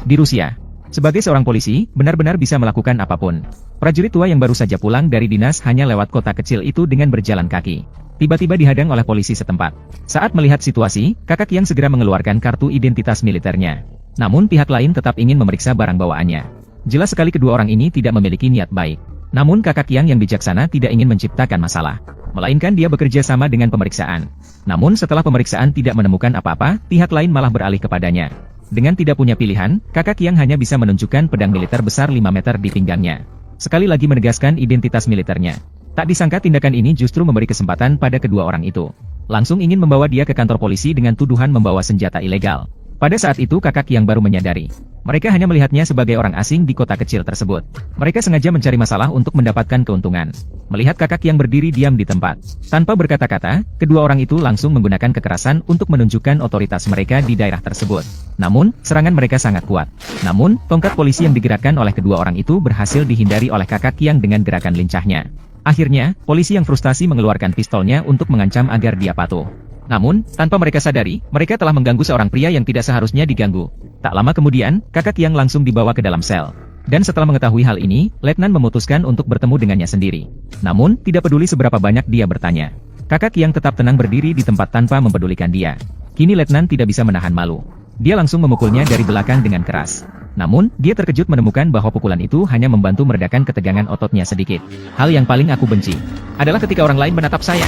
Di Rusia, sebagai seorang polisi, benar-benar bisa melakukan apapun. Prajurit tua yang baru saja pulang dari dinas hanya lewat kota kecil itu dengan berjalan kaki. Tiba-tiba dihadang oleh polisi setempat. Saat melihat situasi, Kakak Kyang segera mengeluarkan kartu identitas militernya. Namun pihak lain tetap ingin memeriksa barang bawaannya. Jelas sekali kedua orang ini tidak memiliki niat baik. Namun Kakak Kyang yang bijaksana tidak ingin menciptakan masalah. Melainkan dia bekerja sama dengan pemeriksaan. Namun setelah pemeriksaan tidak menemukan apa-apa, pihak lain malah beralih kepadanya. Dengan tidak punya pilihan, Kakak Kyang hanya bisa menunjukkan pedang militer besar 5 meter di pinggangnya. Sekali lagi menegaskan identitas militernya. Tak disangka tindakan ini justru memberi kesempatan pada kedua orang itu. Langsung ingin membawa dia ke kantor polisi dengan tuduhan membawa senjata ilegal. Pada saat itu Kakak Kyang baru menyadari. Mereka hanya melihatnya sebagai orang asing di kota kecil tersebut. Mereka sengaja mencari masalah untuk mendapatkan keuntungan. Melihat Kakak Kyang berdiri diam di tempat. Tanpa berkata-kata, kedua orang itu langsung menggunakan kekerasan untuk menunjukkan otoritas mereka di daerah tersebut. Namun, serangan mereka sangat kuat. Namun, tongkat polisi yang digerakkan oleh kedua orang itu berhasil dihindari oleh Kakak Kyang dengan gerakan lincahnya. Akhirnya, polisi yang frustasi mengeluarkan pistolnya untuk mengancam agar dia patuh. Namun, tanpa mereka sadari, mereka telah mengganggu seorang pria yang tidak seharusnya diganggu. Tak lama kemudian, Kakak Kyang langsung dibawa ke dalam sel. Dan setelah mengetahui hal ini, Letnan memutuskan untuk bertemu dengannya sendiri. Namun, tidak peduli seberapa banyak dia bertanya. Kakak Kyang tetap tenang berdiri di tempat tanpa mempedulikan dia. Kini Letnan tidak bisa menahan malu. Dia langsung memukulnya dari belakang dengan keras. Namun, dia terkejut menemukan bahwa pukulan itu hanya membantu meredakan ketegangan ototnya sedikit. Hal yang paling aku benci adalah ketika orang lain menatap saya.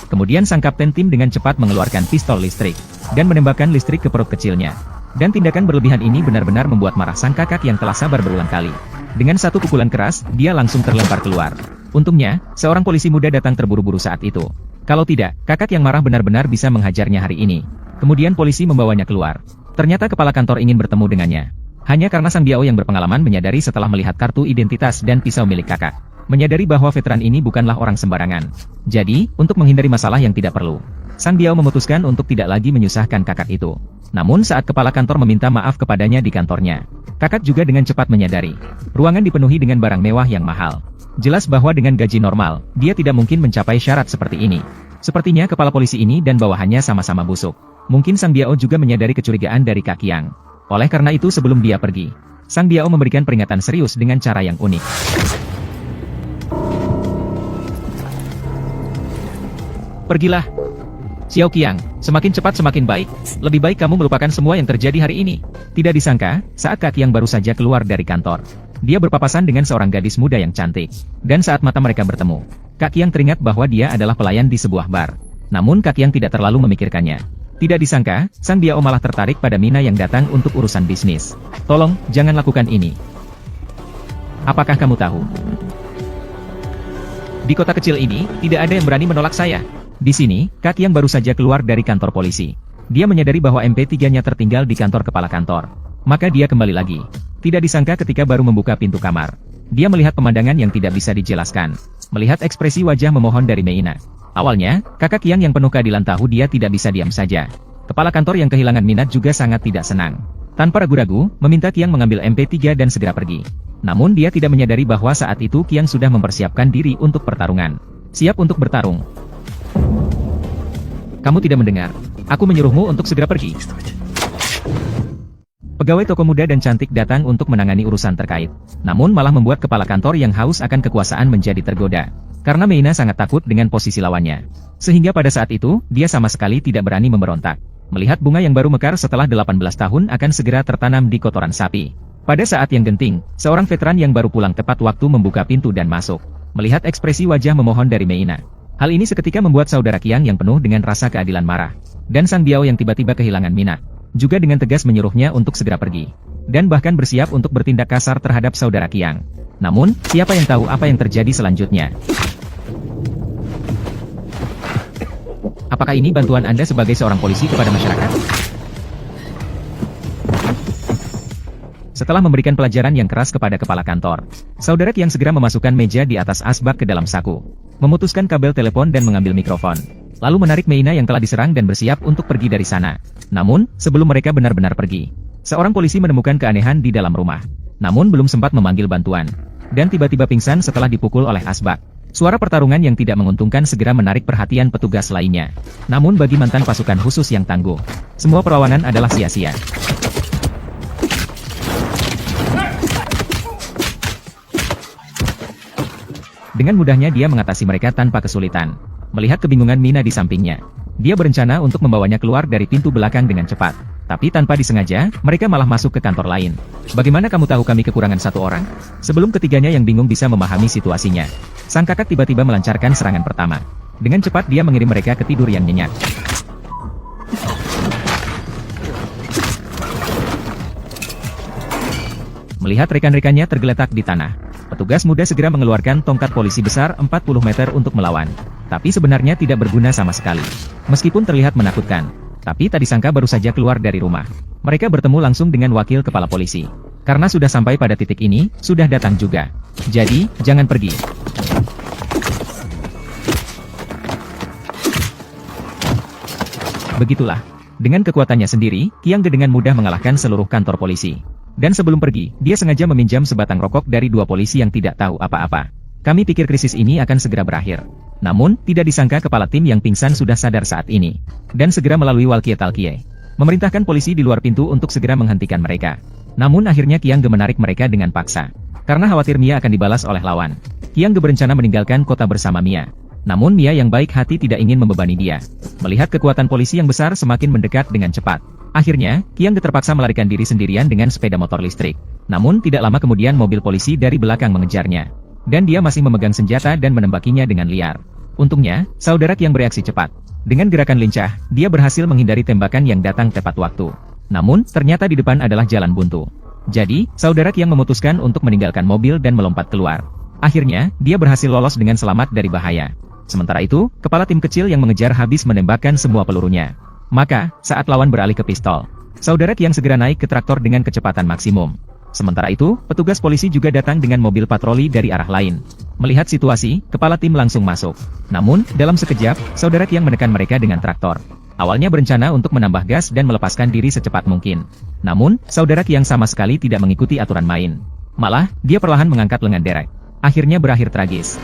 Kemudian sang kapten tim dengan cepat mengeluarkan pistol listrik, dan menembakkan listrik ke perut kecilnya. Dan tindakan berlebihan ini benar-benar membuat marah sang kakak yang telah sabar berulang kali. Dengan satu pukulan keras, dia langsung terlempar keluar. Untungnya, seorang polisi muda datang terburu-buru saat itu. Kalau tidak, kakak yang marah benar-benar bisa menghajarnya hari ini. Kemudian polisi membawanya keluar. Ternyata kepala kantor ingin bertemu dengannya. Hanya karena Sang Biao yang berpengalaman menyadari setelah melihat kartu identitas dan pisau milik kakak. Menyadari bahwa veteran ini bukanlah orang sembarangan. Jadi, untuk menghindari masalah yang tidak perlu, Sang Biao memutuskan untuk tidak lagi menyusahkan kakak itu. Namun saat kepala kantor meminta maaf kepadanya di kantornya, kakak juga dengan cepat menyadari. Ruangan dipenuhi dengan barang mewah yang mahal. Jelas bahwa dengan gaji normal, dia tidak mungkin mencapai syarat seperti ini. Sepertinya kepala polisi ini dan bawahannya sama-sama busuk. Mungkin Sang Biao juga menyadari kecurigaan dari Kak Kyang. Oleh karena itu sebelum dia pergi, Sang Biao memberikan peringatan serius dengan cara yang unik. Pergilah, Xiao Qiang, semakin cepat semakin baik. Lebih baik kamu melupakan semua yang terjadi hari ini. Tidak disangka, saat Kak Kyang baru saja keluar dari kantor, dia berpapasan dengan seorang gadis muda yang cantik. Dan saat mata mereka bertemu, Kak Kyang teringat bahwa dia adalah pelayan di sebuah bar. Namun Kak Kyang tidak terlalu memikirkannya. Tidak disangka, Sang Biao malah tertarik pada Mina yang datang untuk urusan bisnis. Tolong, jangan lakukan ini. Apakah kamu tahu? Di kota kecil ini, tidak ada yang berani menolak saya. Di sini, Kak Kyang baru saja keluar dari kantor polisi. Dia menyadari bahwa MP3-nya tertinggal di kantor kepala kantor. Maka dia kembali lagi. Tidak disangka ketika baru membuka pintu kamar, dia melihat pemandangan yang tidak bisa dijelaskan. Melihat ekspresi wajah memohon dari Meina. Awalnya, Kakak Kyang yang penuh keadilan tahu dia tidak bisa diam saja. Kepala kantor yang kehilangan minat juga sangat tidak senang. Tanpa ragu-ragu, meminta Kyang mengambil MP3 dan segera pergi. Namun dia tidak menyadari bahwa saat itu Kyang sudah mempersiapkan diri untuk pertarungan. Siap untuk bertarung. Kamu tidak mendengar. Aku menyuruhmu untuk segera pergi. Pegawai toko muda dan cantik datang untuk menangani urusan terkait. Namun malah membuat kepala kantor yang haus akan kekuasaan menjadi tergoda. Karena Meina sangat takut dengan posisi lawannya. Sehingga pada saat itu, dia sama sekali tidak berani memberontak. Melihat bunga yang baru mekar setelah 18 tahun akan segera tertanam di kotoran sapi. Pada saat yang genting, seorang veteran yang baru pulang tepat waktu membuka pintu dan masuk. Melihat ekspresi wajah memohon dari Meina. Hal ini seketika membuat saudara Kyang yang penuh dengan rasa keadilan marah. Dan Sang Biao yang tiba-tiba kehilangan minat, juga dengan tegas menyuruhnya untuk segera pergi. Dan bahkan bersiap untuk bertindak kasar terhadap saudara Kyang. Namun, siapa yang tahu apa yang terjadi selanjutnya? Apakah ini bantuan Anda sebagai seorang polisi kepada masyarakat? Setelah memberikan pelajaran yang keras kepada kepala kantor, saudara Kyang segera memasukkan meja di atas asbak ke dalam saku. Memutuskan kabel telepon dan mengambil mikrofon. Lalu menarik Meina yang telah diserang dan bersiap untuk pergi dari sana. Namun, sebelum mereka benar-benar pergi, seorang polisi menemukan keanehan di dalam rumah. Namun belum sempat memanggil bantuan. Dan tiba-tiba pingsan setelah dipukul oleh asbak. Suara pertarungan yang tidak menguntungkan segera menarik perhatian petugas lainnya. Namun bagi mantan pasukan khusus yang tangguh, semua perlawanan adalah sia-sia. Dengan mudahnya dia mengatasi mereka tanpa kesulitan. Melihat kebingungan Mina di sampingnya, dia berencana untuk membawanya keluar dari pintu belakang dengan cepat. Tapi tanpa disengaja, mereka malah masuk ke kantor lain. Bagaimana kamu tahu kami kekurangan satu orang? Sebelum ketiganya yang bingung bisa memahami situasinya, sang kakak tiba-tiba melancarkan serangan pertama. Dengan cepat dia mengirim mereka ke tidur yang nyenyak. Melihat rekan-rekannya tergeletak di tanah, petugas muda segera mengeluarkan tongkat polisi besar 40 meter untuk melawan. Tapi sebenarnya tidak berguna sama sekali. Meskipun terlihat menakutkan, tapi tak disangka baru saja keluar dari rumah, mereka bertemu langsung dengan wakil kepala polisi. Karena sudah sampai pada titik ini, sudah datang juga. Jadi, jangan pergi. Begitulah. Dengan kekuatannya sendiri, Qiang Ge dengan mudah mengalahkan seluruh kantor polisi. Dan sebelum pergi, dia sengaja meminjam sebatang rokok dari dua polisi yang tidak tahu apa-apa. Kami pikir krisis ini akan segera berakhir. Namun, tidak disangka kepala tim yang pingsan sudah sadar saat ini. Dan segera melalui walkie-talkie, memerintahkan polisi di luar pintu untuk segera menghentikan mereka. Namun akhirnya Qiang Ge menarik mereka dengan paksa. Karena khawatir Mia akan dibalas oleh lawan, Qiang Ge berencana meninggalkan kota bersama Mia. Namun Mia yang baik hati tidak ingin membebani dia. Melihat kekuatan polisi yang besar semakin mendekat dengan cepat, akhirnya Qiang Ge terpaksa melarikan diri sendirian dengan sepeda motor listrik. Namun tidak lama kemudian mobil polisi dari belakang mengejarnya. Dan dia masih memegang senjata dan menembakinya dengan liar. Untungnya, saudara Qiang bereaksi cepat. Dengan gerakan lincah, dia berhasil menghindari tembakan yang datang tepat waktu. Namun, ternyata di depan adalah jalan buntu. Jadi, saudara Qiang memutuskan untuk meninggalkan mobil dan melompat keluar. Akhirnya, dia berhasil lolos dengan selamat dari bahaya. Sementara itu, kepala tim kecil yang mengejar habis menembakkan semua pelurunya. Maka, saat lawan beralih ke pistol, saudara Qiang segera naik ke traktor dengan kecepatan maksimum. Sementara itu, petugas polisi juga datang dengan mobil patroli dari arah lain. Melihat situasi, kepala tim langsung masuk. Namun, dalam sekejap, saudara Qiang menekan mereka dengan traktor. Awalnya berencana untuk menambah gas dan melepaskan diri secepat mungkin. Namun, saudara Qiang sama sekali tidak mengikuti aturan main. Malah, dia perlahan mengangkat lengan derek. Akhirnya berakhir tragis.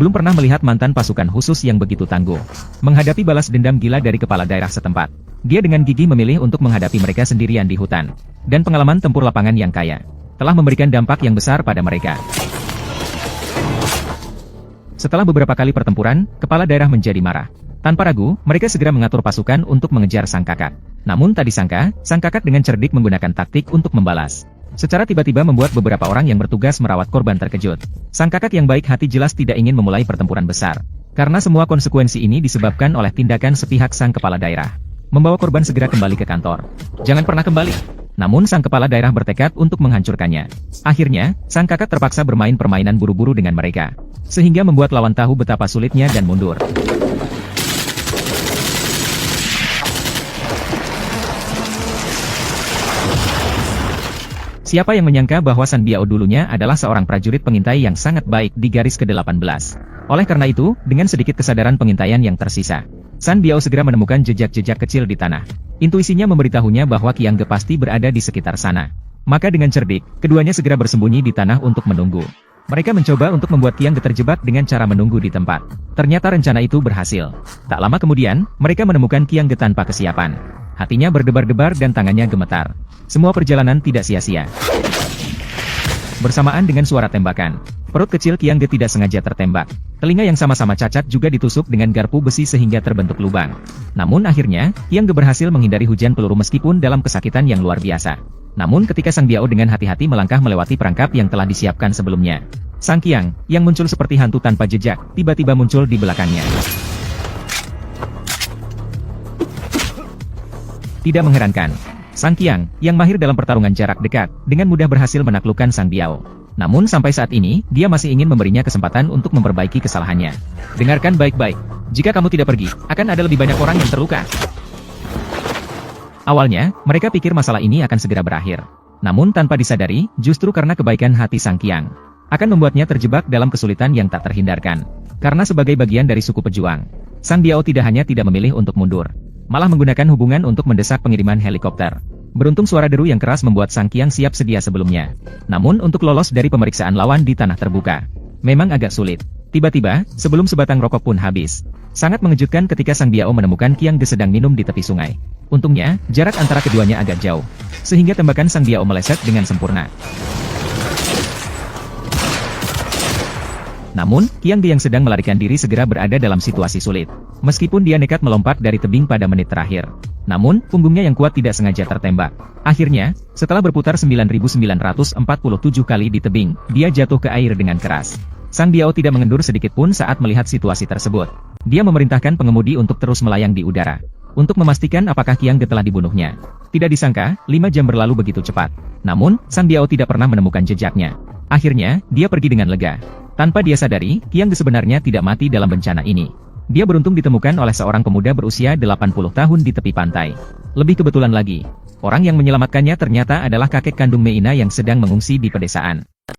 Belum pernah melihat mantan pasukan khusus yang begitu tangguh menghadapi balas dendam gila dari kepala daerah setempat. Dia dengan gigih memilih untuk menghadapi mereka sendirian di hutan. Dan pengalaman tempur lapangan yang kaya telah memberikan dampak yang besar pada mereka. Setelah beberapa kali pertempuran, kepala daerah menjadi marah. Tanpa ragu, mereka segera mengatur pasukan untuk mengejar sang kakak. Namun tak disangka, sang kakak dengan cerdik menggunakan taktik untuk membalas. Secara tiba-tiba membuat beberapa orang yang bertugas merawat korban terkejut. Sang kakak yang baik hati jelas tidak ingin memulai pertempuran besar. Karena semua konsekuensi ini disebabkan oleh tindakan sepihak sang kepala daerah. Membawa korban segera kembali ke kantor. Jangan pernah kembali. Namun sang kepala daerah bertekad untuk menghancurkannya. Akhirnya, sang kakak terpaksa bermain permainan buru-buru dengan mereka. Sehingga membuat lawan tahu betapa sulitnya dan mundur. Siapa yang menyangka bahwa San Biao dulunya adalah seorang prajurit pengintai yang sangat baik di garis ke-18. Oleh karena itu, dengan sedikit kesadaran pengintaian yang tersisa, San Biao segera menemukan jejak-jejak kecil di tanah. Intuisinya memberitahunya bahwa Qiang Ge pasti berada di sekitar sana. Maka dengan cerdik, keduanya segera bersembunyi di tanah untuk menunggu. Mereka mencoba untuk membuat Qiang Ge terjebak dengan cara menunggu di tempat. Ternyata rencana itu berhasil. Tak lama kemudian, mereka menemukan Qiang Ge tanpa kesiapan. Hatinya berdebar-debar dan tangannya gemetar. Semua perjalanan tidak sia-sia. Bersamaan dengan suara tembakan, perut kecil Qiang Ge tidak sengaja tertembak. Telinga yang sama-sama cacat juga ditusuk dengan garpu besi sehingga terbentuk lubang. Namun akhirnya, Qiang Ge berhasil menghindari hujan peluru meskipun dalam kesakitan yang luar biasa. Namun ketika Sang Biao dengan hati-hati melangkah melewati perangkap yang telah disiapkan sebelumnya, Sang Qiang, yang muncul seperti hantu tanpa jejak, tiba-tiba muncul di belakangnya. Tidak mengherankan, Sang Qiang, yang mahir dalam pertarungan jarak dekat, dengan mudah berhasil menaklukkan Sang Biao. Namun sampai saat ini, dia masih ingin memberinya kesempatan untuk memperbaiki kesalahannya. Dengarkan baik-baik, jika kamu tidak pergi, akan ada lebih banyak orang yang terluka. Awalnya, mereka pikir masalah ini akan segera berakhir. Namun tanpa disadari, justru karena kebaikan hati Sang Qiang, akan membuatnya terjebak dalam kesulitan yang tak terhindarkan. Karena sebagai bagian dari suku pejuang, Sang Biao tidak hanya tidak memilih untuk mundur, malah menggunakan hubungan untuk mendesak pengiriman helikopter. Beruntung suara deru yang keras membuat Sang Qiang siap sedia sebelumnya. Namun untuk lolos dari pemeriksaan lawan di tanah terbuka, memang agak sulit. Tiba-tiba, sebelum sebatang rokok pun habis. Sangat mengejutkan ketika Sang Biao menemukan Qiang Ge sedang minum di tepi sungai. Untungnya, jarak antara keduanya agak jauh, sehingga tembakan Sang Biao meleset dengan sempurna. Namun, Qiang Ge yang sedang melarikan diri segera berada dalam situasi sulit. Meskipun dia nekat melompat dari tebing pada menit terakhir, namun, punggungnya yang kuat tidak sengaja tertembak. Akhirnya, setelah berputar 9.947 kali di tebing, dia jatuh ke air dengan keras. Sang Biao tidak mengendur sedikit pun saat melihat situasi tersebut. Dia memerintahkan pengemudi untuk terus melayang di udara, untuk memastikan apakah Qiang Ge telah dibunuhnya. Tidak disangka, 5 jam berlalu begitu cepat. Namun, Sang Biao tidak pernah menemukan jejaknya. Akhirnya, dia pergi dengan lega. Tanpa dia sadari, Qiang Ge sebenarnya tidak mati dalam bencana ini. Dia beruntung ditemukan oleh seorang pemuda berusia 80 tahun di tepi pantai. Lebih kebetulan lagi, orang yang menyelamatkannya ternyata adalah kakek kandung Meina yang sedang mengungsi di pedesaan.